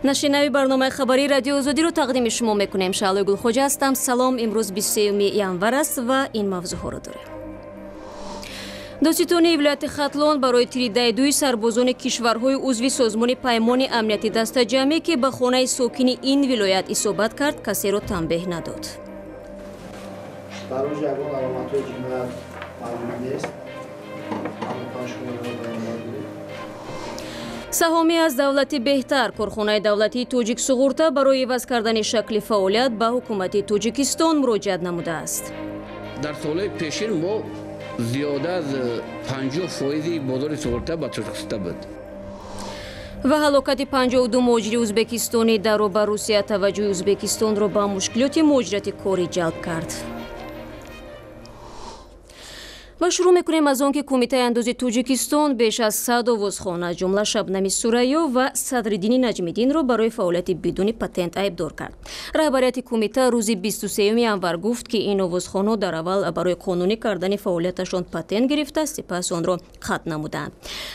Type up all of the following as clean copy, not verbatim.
نشیناوی برنامه خبری رادیو آزادی رو تقدیم شما میکنیم. شعله گلخوجه هستم. سلام. امروز 23 январ است و این موضوع ها رو داره. دادسитони ولایت خطلان برای تیری سربازان کشورهای عضو سازمان پیمان امنیتی دستجمعی که به خانه ساکن این ولایت اصابت کرد کسی را تنبیه نداد. برای جوان علامت‌های جنایت معلوم نیست. سهامی از دولتی بهتر کارخانه دولتی توجیک суғурта برای عوض کردن شکل فعالیت به حکومت تاجیکستان مراجعت نموده است. در سالهای پیشین ما زیاده از 50% بازار суғурта به تاجیکستان بود. و هلاکت 52 مهاجر ازبکستانی در و به روسیه توجه ازبکستان را به مشکلات مهاجرت کاری جلب کرد. و شروع میکنیم از آنکه کمیته انداز تاجیکستان بیش از 100 овозхон از جمله شبنم سوریا و صدرالدین نجمیدین را برای فعالیت بدون پتنت عیبدار کرد. رهبریت کمیته روز 23 январ گفت که این овозхонҳо در اول برای قانونی کردن فعالیتشان پتنت گرفته سپس آن را ختم نمودند.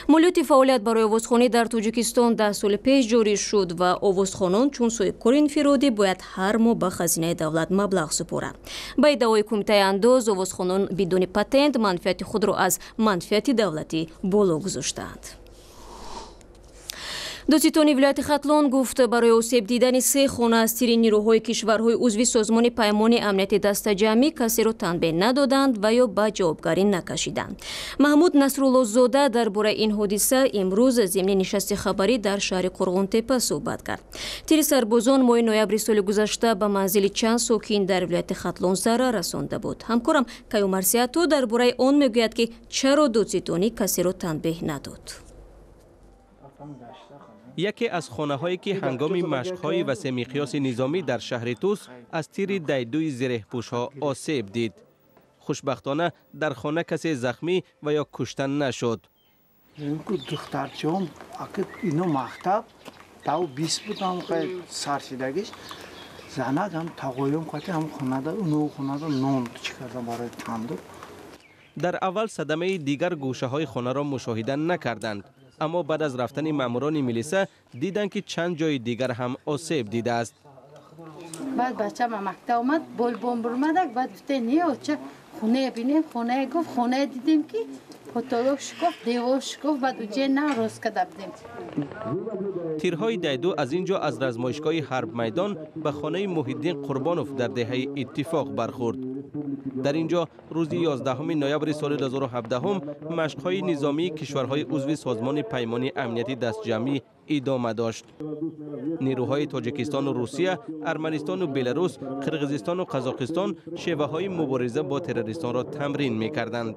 مالیات فعالیت برای овозхонӣ در تاجیکستان 10 سال پیش جاری شد و овозхонон چون سوءکار انفرادی باید هر ماه به خزینه دولت مبلغ سپارند. با ادعای کمیته انداز овозхонон بدون پتنت منفعت خود را از منفعت دولتی بالا گذاشتند. دادسитони ولایت خطلان گفت برای آسیب دیدن 3 خانه از تیر نیروهای کشورهای عضو سازمان پیمان امنیتی دستجمعی کسی را تنبیه ندادند و یا به جوابگاری نکشیدند. محمود نصرالله زاده درباره این حادثه امروز ضمن نشست خبری در شهر قرغونتپه صحبت کرد. تیر سربازان ماه نوامبر سال گذشته به منزل چند ساکن در ولایت خطلان ضرر رسانده بود. همکارم کیو مرسیاتو درباره آن میگوید که چرا دادسитони کسی را تنبیه نداد. یکی از خانه‌هایی که هنگام مشق‌های وسیع مقیاس نظامی در شهر توس از تیر دایدوی زره‌پوش‌ها آسیب دید. خوشبختانه در خانه کسی زخمی و یا کشته نشد. دخترچه‌ام اگه اینو مکتب تا 20 بودم که سرسیدگیش زنگم تقویم که هم خانه اونو خانه نون چیکار برای تندو. در اول صدمه دیگر گوشه‌های خانه را مشاهده نکردند. اما بعد از رفتن ماموران میلیسا دیدند که چند جای دیگر هم آسیب دیده است. بعد بچه ما مکتب اومد بول بمب اومد بعد گفته نیا چه خونه ببینیم خونه گفت خونه دیدیم که پتولوش گفت دیوارش گفت بعد اوجه نه روز کده بدیم. تیرهای دایدو از اینجا از رزمایشگاه حرب میدان به خانه محیدین قربانوف در دهه اتفاق برخورد. در اینجا روز 11 نوامبر سال 2017 مشق‌های نظامی کشورهای عضو سازمان پیمان امنیتی دستجمعی ادامه داشت. نیروهای تاجیکستان و روسیه، ارمنستان و بلاروس، قرقیزستان و قزاقستان شیوه‌های مبارزه با تروریستان را تمرین می‌کردند.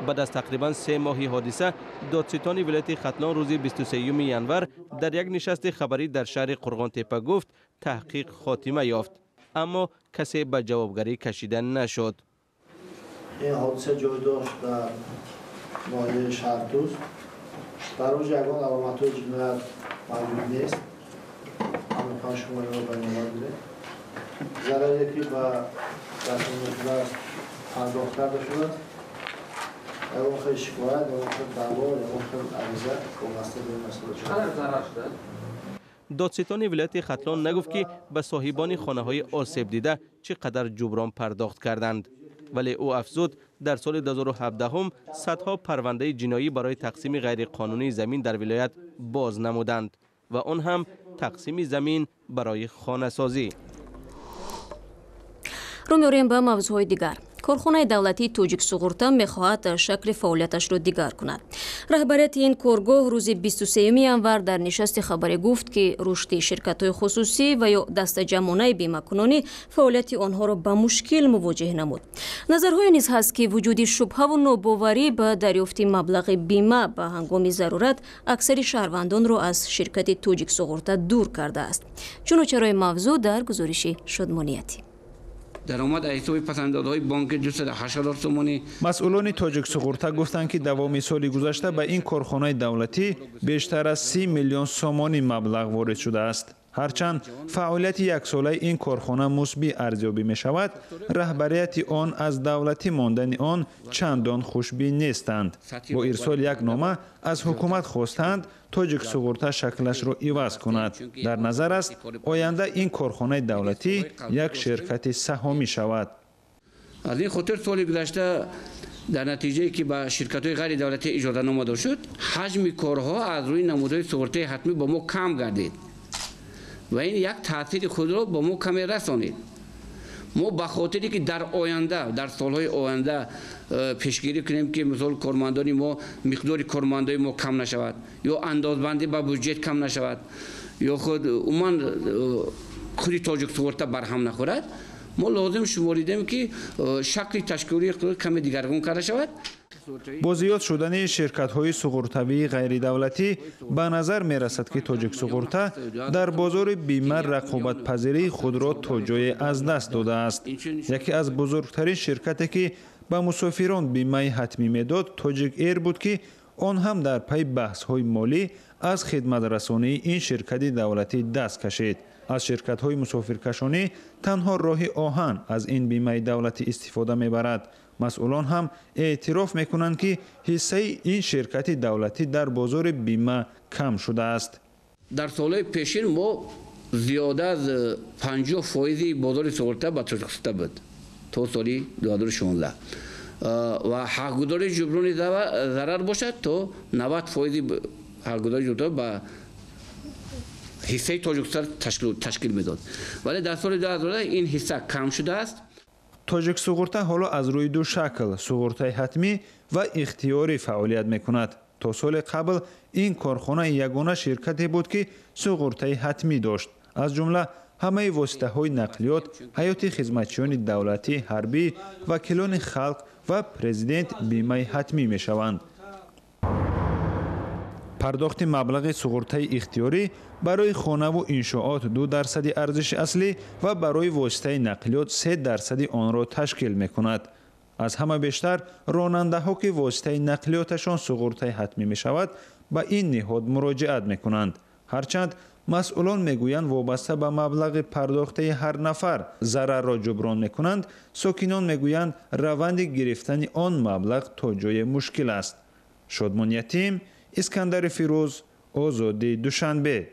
بعد از تقریباً 3 ماه حادثه، دادسitони ولایت خطلان روز 23 январ در یک نشست خبری در شهر قرغونتپه گفت تحقیق خاتمه یافت. اما کسی به جوابگری کشیده نشد. این حادثه جای داشت در ناحیه شهر توس. برای جوان علامت‌های جنایت معلوم نیست. اما شما رو بیان بوده. ضرری که به دست مجلس پرداخت کرده شده. اون خیلی شکایت، اون خیلی даъво، اون خیلی عریضه وابسته به مسئله شده. دادسitони ولایت خطلان نگفت که به صاحبان خانه‌های آسیب دیده چقدر جبران پرداخت کردند. ولی او افزود در سال 2017 صدها پرونده جنایی برای تقسیم غیرقانونی زمین در ولایت باز نمودند و آن هم تقسیم زمین برای خانه سازی. رو می‌آوریم به موضوعهای دیگر. کارخانه دولتی توجیک суғурта می‌خواهد شکل فعالیتش را دیگر کند. رهبریت این کارگاه روز 23 январ در نشست خبری گفت که رشد شرکت‌های خصوصی و یا دستجمعانه بیمه کنانی فعالیت آنها را به مشکل مواجه نمود. نظرهای نیز هست که وجود شبهه و ناباوری به دریافت مبلغ بیمه به هنگام ضرورت اکثر شهروندان را از شرکت توجیک суғурта دور کرده است. چنانچه موضوع در گزارش شادمانیتی. درآمد حساب پسندازهای بانک 280,000 تومانی. مسئولان توجیک суғурта گفتند که دوام سال گذشته به این کارخانه دولتی بیشتر از 30 میلیون سومانی مبلغ وارد شده است. هرچند فعالیت یک ساله این کارخانه مثبت ارزیابی می شود، رهبریت آن از دولتی ماندن آن چندان خوشبین نیستند. با ارسال یک نامه از حکومت خواستند تاجیک سوغورتا شکلش را عوض کند. در نظر است آینده این کارخانه دولتی یک شرکت سهامی شود. از این خاطر سال گذشته در نتیجه که با شرکت‌های غیر دولتی اجازه نامه داده شد، حجم کارها از روی نمودهای سوغورتای حتمی با ما کم گردید و این یک تاثیر خود را با ما کمی رسانید. ما به خاطری که در آینده، در سالهای آینده پیشگیری کنیم که مثلا کارمندان ما، مقدار کارمندان ما کم نشود یا اندازبندی به بودجه کم نشود یا خود تاجیک سوغورتا برهم نخورد، ما لازم شماریدیم که شکل تشکیلی کمی دیگرگون کرده شود. با زیاد شدن شرکت‌های سوغورتوی غیر دولتی به نظر می‌رسد که تاجیک سوغورتا در بازار بیمه رقابت پذیری خود را تا جای از دست داده است. یکی از بزرگترین شرکتی که به مسافران بیمه حتمی میداد تاجیک ایر بود که آن هم در پی بحث‌های مالی از خدمت رسانی این شرکت دولتی دست کشید. از شرکت‌های مسافرکشانی تنها راه آهن از این بیمه دولتی استفاده می‌برد. مسئولان هم اعتراف میکنند که حصه این شرکت دولتی در بازار بیمه کم شده است. در سالهای پیشین ما زیاده از 50% بازار سوغورتا به تاجیکستان بود تا سال 2016 و حقگزاری جبران ضرر باشد تا 90% حقگزاری جبران به حصه تاجیکستان تشکیل میداد، ولی در سال 2010 این حصه کم شده است. تاجیک سوغورتا حالا از روی دو شکل سوغورتای حتمی و اختیاری فعالیت میکند. تا سال قبل این کارخانه یگانه شرکتی بود که سوغورتای حتمی داشت. از جمله همه واسطه های نقلیات، حیات خدمتچیان دولتی، حربی، وکیلان خلق و پرزیدنت بیمه حتمی میشوند. پرداخت مبلغ سوغورتای اختیاری برای خانه و انشاءات 2% ارزش اصلی و برای واسطه نقلیات 3% آن را تشکیل میکند. از همه بیشتر راننده ها که واسطه نقلیاتشان سوغورتای حتمی می شود به این نهاد مراجعت میکنند. هرچند مسئولان میگویند وابسته به مبلغ پرداخته هر نفر ضرر را جبران میکنند، ساکنان میگویند روند گرفتن آن مبلغ تا جای مشکل است. شادمان یتیم، اسکندر فیروز، آزادی دوشنبه.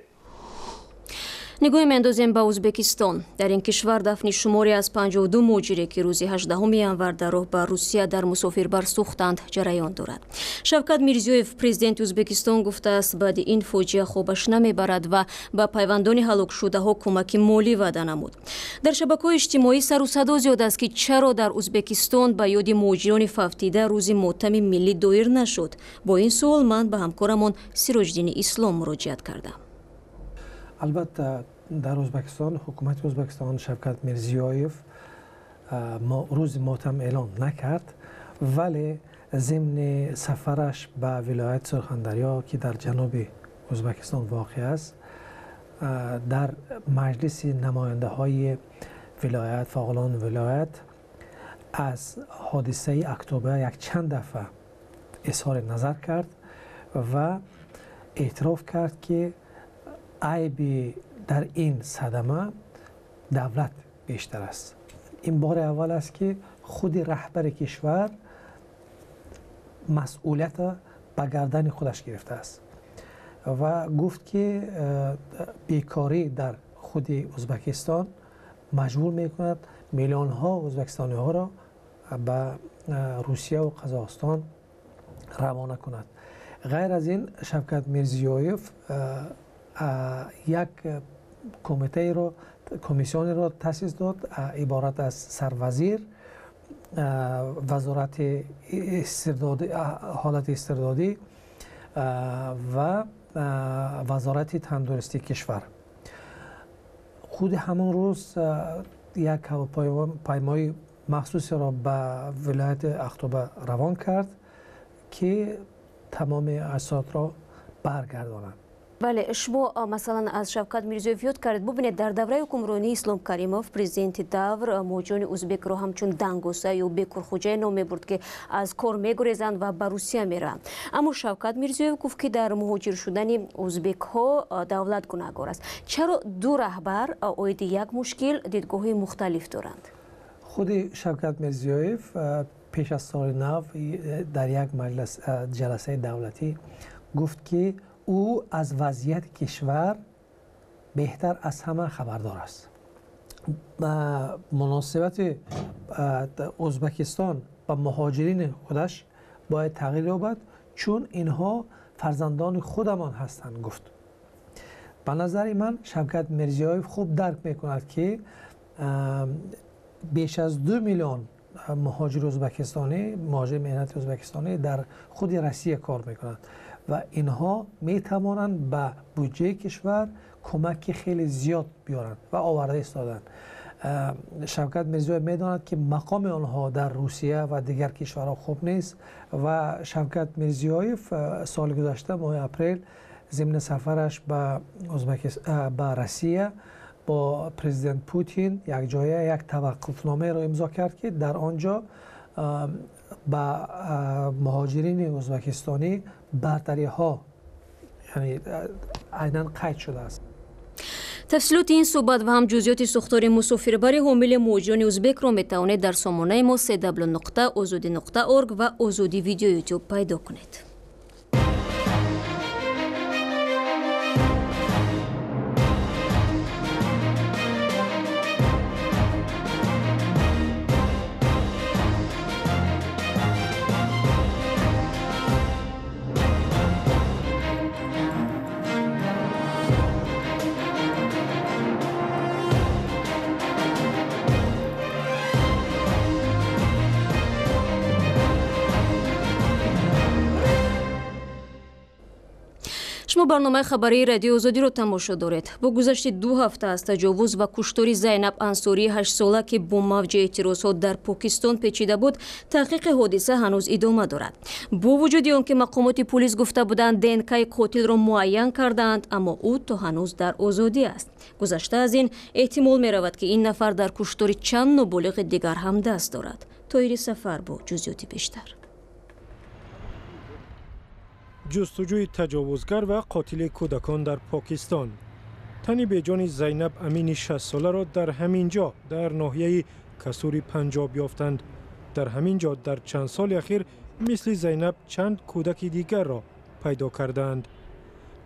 نگاه می‌اندازیم به ازبکستان. در این کشور دفن شماری از 52 مهاجری که روز 18 ینور در راه به روسیه در مسافربر سوختند جریان دارد. شوکت میرزیویف پرزیدنت ازبکستان گفته است بعد این فاجعه خوابش نمیبرد و به پیوندان هلاک شده ها کمک مالی وعده نمود. در شبکه‌های اجتماعی سر و صدا زیاد است که چرا در ازبکستان به یاد مهاجران فوتیده روز ماتم ملی دایر نشد. با این سوال من به همکارمان سیراجدین اسلام مراجعت کردم. البته در ازبکستان حکومت ازبکستان شوکت میرزیویف روز ماتم اعلان نکرد، ولی ضمن سفرش به ولایت سرخندریا که در جنوب ازبکستان واقع است در مجلس نماینده های ولایت فعالان ولایت از حادثه اکتبر یک چند دفعه اظهار نظر کرد و اعتراف کرد که عیب در این صدمه دولت بیشتر است. این بار اول است که خود رهبر کشور مسئولیت به گردن خودش گرفته است و گفت که بیکاری در خود ازبکستان مجبور میکند میلیون ها ازبکستانی ها را به روسیه و قزاقستان روانه کند. غیر از این شوکت میرزیویف یک کمیسیون را تأسیس داد عبارت از سروزیر، وزارت حالت استردادی و وزارت تندرستی کشور. خود همون روز یک هواپیمای مخصوص را به ولایت اختوبه روان کرد که تمام اسناد را برگردانند. بله، شما مثلا از شوکت میرزیویف یاد کردید. ببینید در دوره حکمرانی اسلام کریموف پرزیدنت دور موجان ӯзбекро همچون دنگوسه یا بکرخوجه نام میبرد که از کار میگریزند و به روسیه میرن. اما شوکت میرزیویف گفت که در مهاجر شدن ازبک ها دولت گناهکار است. چرا دو رهبر اوید یک مشکل دیدگاهی مختلف دارند؟ خود شوکت میرزیویف پیش از سال نو در یک مجلس جلسه دولتی گفت که او از وضعیت کشور بهتر از همه خبردار است. مناسبت ازبکستان با مهاجرین خودش باید تغییر یابد چون اینها فرزندان خودمان هستند گفت. به نظر من شوکت میرزیویف خوب درک میکند که بیش از 2 میلیون مهاجر ازبکستانی، مهاجر مهنت ازبکستانی در خود روسیه کار میکنند و اینها می توانند به بودجه کشور کمک خیلی زیاد بیارند و آورده ایستادند. شوکت میرزیویف میداند که مقام آنها در روسیه و دیگر کشورها خوب نیست و شوکت میرزیویف سال گذشته ماه اپریل ضمن سفرش به روسیه با پرزیدنت پوتین یک جایه یک توقفنامه را امضا کرد که در آنجا با مهاجرین ازبکستانی برتری ها یعنی عیناً قید شده است. تفصیلات این صحبت و هم جزئیات ساختار مسافربری حامل موجان ӯзбекро میتوانید در سامانه ما www.azodi.org و آزادی ویدیو یوتیوب پیدا کنید. شما برنامه خبری رادیو آزادی رو تماشا دارید. با گذشت 2 هفته از تجاوز و کشتاری زینب انصاری 8 ساله که با موج اعتراضات در پاکستان پیچیده بود، تحقیق حادثه هنوز ادامه دارد. با وجود آنکه مقامات پلیس گفته بودند دنکای قاتل را معین کردند، اما او تا هنوز در آزادی است. گذشته از این احتمال می رود که این نفر در کشتاری چند نابالغ دیگر هم دست دارد. طاهر سفر با جزئیات بیشتر. ҷӯстӯҷуи таҷовузгар ва қотили кӯдакон дар покистон. тани беҷони зайнаб амини 60 соларо дар ҳамин ҷо дар ноҳияи касури панҷоб ёфтанд. дар ҳамин ҷо дар чанд соли ахир мисли зайнаб чанд кӯдаки дигарро пайдо карданд.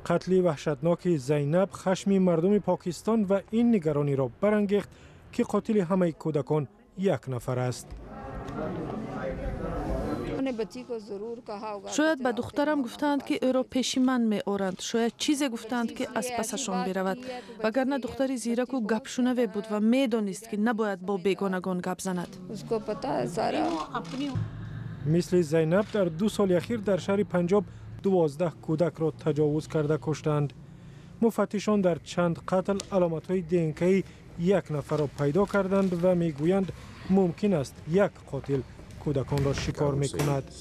қатли ваҳшатноки зайнаб хашми мардуми покистон ва ин нигарониро барангехт ки қотили ҳамаи кӯдакон як нафар аст. شاید به دخترم گفتند که او را پیش من می آورند. شاید چیزی گفتند که از پسشان برود. وگرنه دختری زیرک و گپشنوی بود و می دانست که نباید با بیگانگان گپ زند. مثل زینب در 2 سال اخیر در شهر پنجاب 12 کودک را تجاوز کرده کشتند. مفتشان در چند قتل علامت‌های دنکه‌ای یک نفر را پیدا کردند و میگویند ممکن است یک قاتل کودکان را شکار میکند.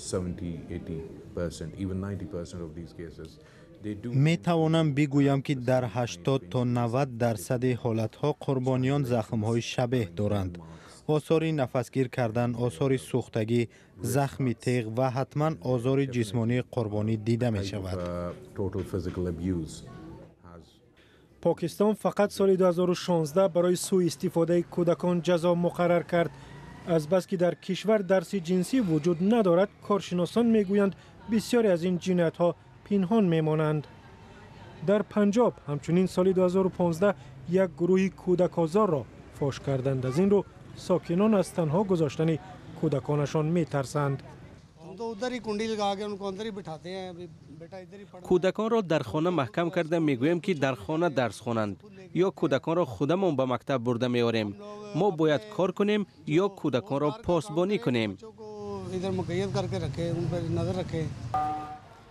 می توانم بگویم که در 80 تا 90% حالتها قربانیان زخم‌های شبیه دارند. آثار نفسگیر کردن، آثار سوختگی، زخم تیغ و حتما آثار جسمانی قربانی دیده می شود. پاکستان فقط سال 2016 برای سوء استفاده کودکان جزا مقرر کرد. از بس که در کشور درس جنسی وجود ندارد، کارشناسان میگویند بسیاری از این جنایت‌ها پنهان میمانند. در پنجاب همچنین سال 2015 یک گروه کودک آزار را فاش کردند. از این رو ساکنان از تنها گذاشتن کودکانشان میترسند. کودکان را در خانه محکم کرده میگوییم که در خانه درس خوانند یا کودکان را خودمان به مکتب برده میاریم. ما باید کار کنیم یا کودکان را پاسبانی کنیم.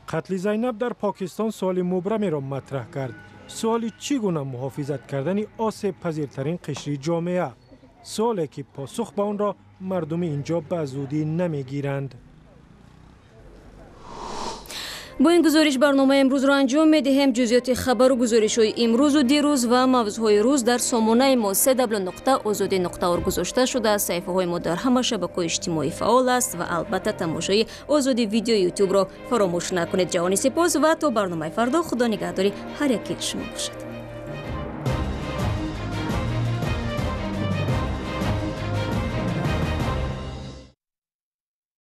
قتل زینب در پاکستان سوال مبرمی را مطرح کرد. سوالی چگونه محافظت کردن آسیب پذیرترین قشر جامعه؟ سوالی که پاسخ به آن را مردم اینجا به زودی نمیگیرند. با این گزارش برنامه امروز را انجام می‌دهیم. جزئیات خبر و گزارش‌های امروز و دیروز و موضوعهای روز در سامانه ما www.azadi.org گذاشته شده است. صفحه‌های ما در همه شبکه‌های اجتماعی فعال است و البته تماشای آزادی ویدیو یوتیوب را فراموش نکنید. جهانی سپاس و تا برنامه فردا خدا نگهداری هر یکی شما باشد.